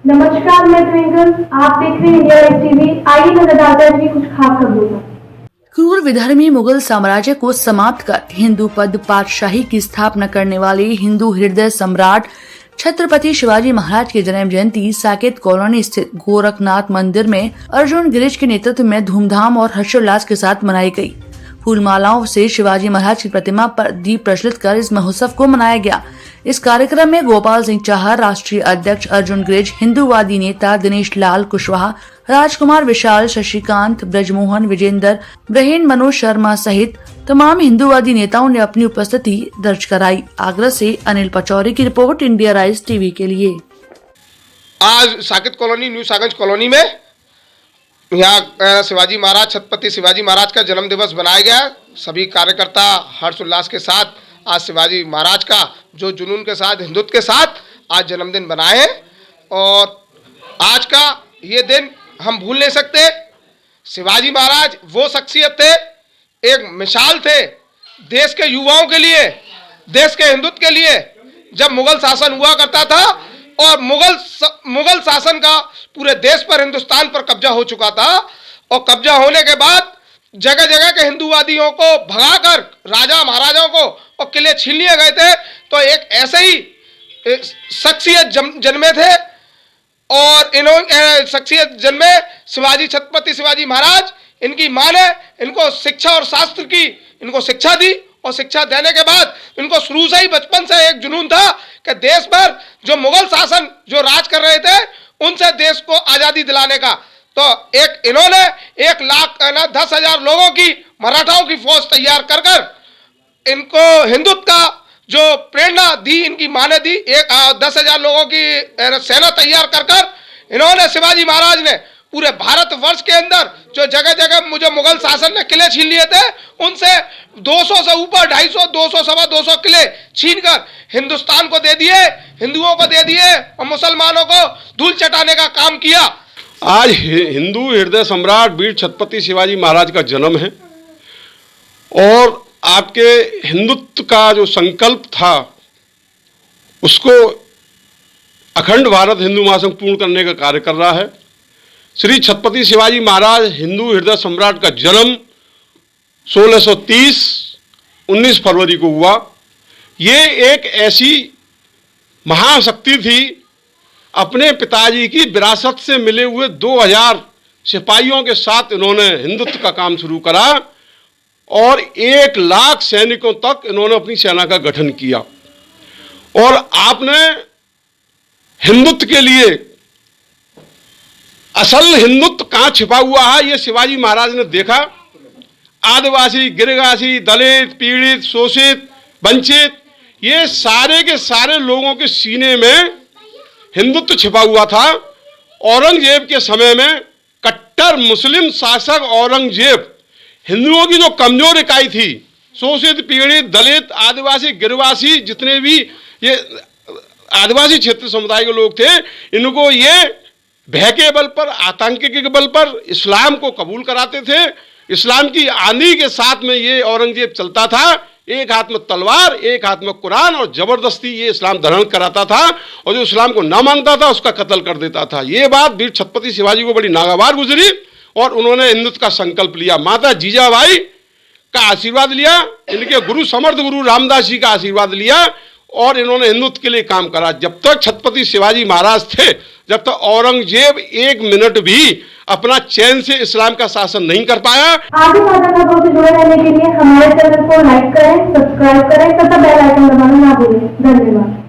नमस्कार, मैं ट्विंकल। आप देख रहे हैं इंडिया लाइव टीवी। आइए नजर डालते हैं कुछ खास खबरों पर। क्रूर विधर्मी मुगल साम्राज्य को समाप्त कर हिंदू पद पातशाही की स्थापना करने वाले हिंदू हृदय सम्राट छत्रपति शिवाजी महाराज की जन्म जयंती साकेत कॉलोनी स्थित गोरखनाथ मंदिर में अर्जुन गिरीश के नेतृत्व में धूमधाम और हर्षोल्लास के साथ मनाई गई। फूलमालाओं से शिवाजी महाराज की प्रतिमा पर दीप प्रज्वलित कर इस महोत्सव को मनाया गया। इस कार्यक्रम में गोपाल सिंह चाहर, राष्ट्रीय अध्यक्ष अर्जुन गिरीश, हिंदूवादी नेता दिनेश लाल कुशवाहा, राजकुमार विशाल, शशिकांत, ब्रजमोहन, विजेंद्र, ब्रहीन, मनोज शर्मा सहित तमाम हिंदूवादी नेताओं ने अपनी उपस्थिति दर्ज कराई। आगरा से अनिल पचौरी की रिपोर्ट, इंडिया राइज टीवी के लिए। आज Saket colony, new Saganj colony में यहाँ शिवाजी महाराज, छत्रपति शिवाजी महाराज का जन्म दिवस मनाया गया। सभी कार्यकर्ता हर्षोल्लास के साथ आज शिवाजी महाराज का जो जुनून के साथ, हिंदुत्व के साथ आज जन्मदिन बनाए हैं। और आज का ये दिन हम भूल नहीं सकते। शिवाजी महाराज वो शख्सियत थे, एक मिसाल थे देश के युवाओं के लिए, देश के हिंदुत्व के लिए। जब मुगल शासन हुआ करता था और मुगल शासन का पूरे देश पर, हिंदुस्तान पर कब्जा हो चुका था, और कब्जा होने के बाद जगह जगह के हिंदूवादियों को भगाकर राजा महाराजाओं को और किले छीन लिए गए थे। तो एक ऐसे ही शख्सियत जन्मे थे और इन्होंने शख्सियत जन्मे शिवाजी, छत्रपति शिवाजी महाराज। इनकी मां ने इनको शिक्षा और शास्त्र की इनको शिक्षा दी, और शिक्षा देने के बाद इनको शुरू से ही, बचपन से एक जुनून था कि देश पर जो मुगल शासन जो राज कर रहे थे उनसे देश को आजादी दिलाने का। तो एक इन्होंने 1,10,000 लोगों की, मराठाओं की फौज तैयार कर कर इनको हिंदुत्व का जो प्रेरणा दी, इनकी मां ने दी। 10,000 लोगों की सेना तैयार कर कर इन्होंने, शिवाजी महाराज ने पूरे भारतवर्ष के अंदर जो जगह जगह मुझे मुगल शासन ने किले छीन लिए थे, उनसे 200 से ऊपर, 250, 200, 225 किले छीनकर हिंदुस्तान को दे दिए, हिंदुओं को दे दिए और मुसलमानों को धूल चटाने का काम किया। आज हिंदू हृदय सम्राट वीर छत्रपति शिवाजी महाराज का जन्म है, और आपके हिंदुत्व का जो संकल्प था उसको अखंड भारत हिंदू महासंघ पूर्ण करने का कार्य कर रहा है। श्री छत्रपति शिवाजी महाराज हिंदू हृदय सम्राट का जन्म 1630 19 फरवरी को हुआ। ये एक ऐसी महाशक्ति थी, अपने पिताजी की विरासत से मिले हुए 2000 सिपाहियों के साथ इन्होंने हिंदुत्व का काम शुरू करा, और 1 लाख सैनिकों तक इन्होंने अपनी सेना का गठन किया। और आपने हिंदुत्व के लिए, असल हिंदुत्व कहाँ छिपा हुआ है ये शिवाजी महाराज ने देखा। आदिवासी, गिरिगासी, दलित, पीड़ित, शोषित, वंचित, ये सारे के सारे लोगों के सीने में हिंदुत्व छिपा हुआ था। औरंगजेब के समय में कट्टर मुस्लिम शासक औरंगजेब हिंदुओं की जो कमजोर इकाई थी, शोषित, पीड़ित, दलित, आदिवासी, गिरिवासी, जितने भी ये आदिवासी क्षेत्र समुदाय के लोग थे, इनको ये भय के बल पर, आतंक के बल पर इस्लाम को कबूल कराते थे। इस्लाम की आंधी के साथ में ये औरंगजेब चलता था, एक हाथ में तलवार, एक हाथ में कुरान, और जबरदस्ती ये इस्लाम धारण कराता था, और जो इस्लाम को ना मानता था उसका कत्ल कर देता था। ये बात वीर छत्रपति शिवाजी को बड़ी नागवार गुजरी, और उन्होंने हिंदुत्व का संकल्प लिया। माता जीजाबाई का आशीर्वाद लिया, इनके गुरु समर्थ गुरु रामदास जी का आशीर्वाद लिया, और इन्होंने हिंदुत्व के लिए काम करा। जब तक छत्रपति शिवाजी महाराज थे, जब तक औरंगजेब 1 मिनट भी अपना चैन से इस्लाम का शासन नहीं कर पाया। आगे ताजा खबरों से जुड़े रहने के लिए हमारे चैनल को लाइक करें, सब्सक्राइब करें तथा बेल आइकन दबाना ना भूलें। धन्यवाद।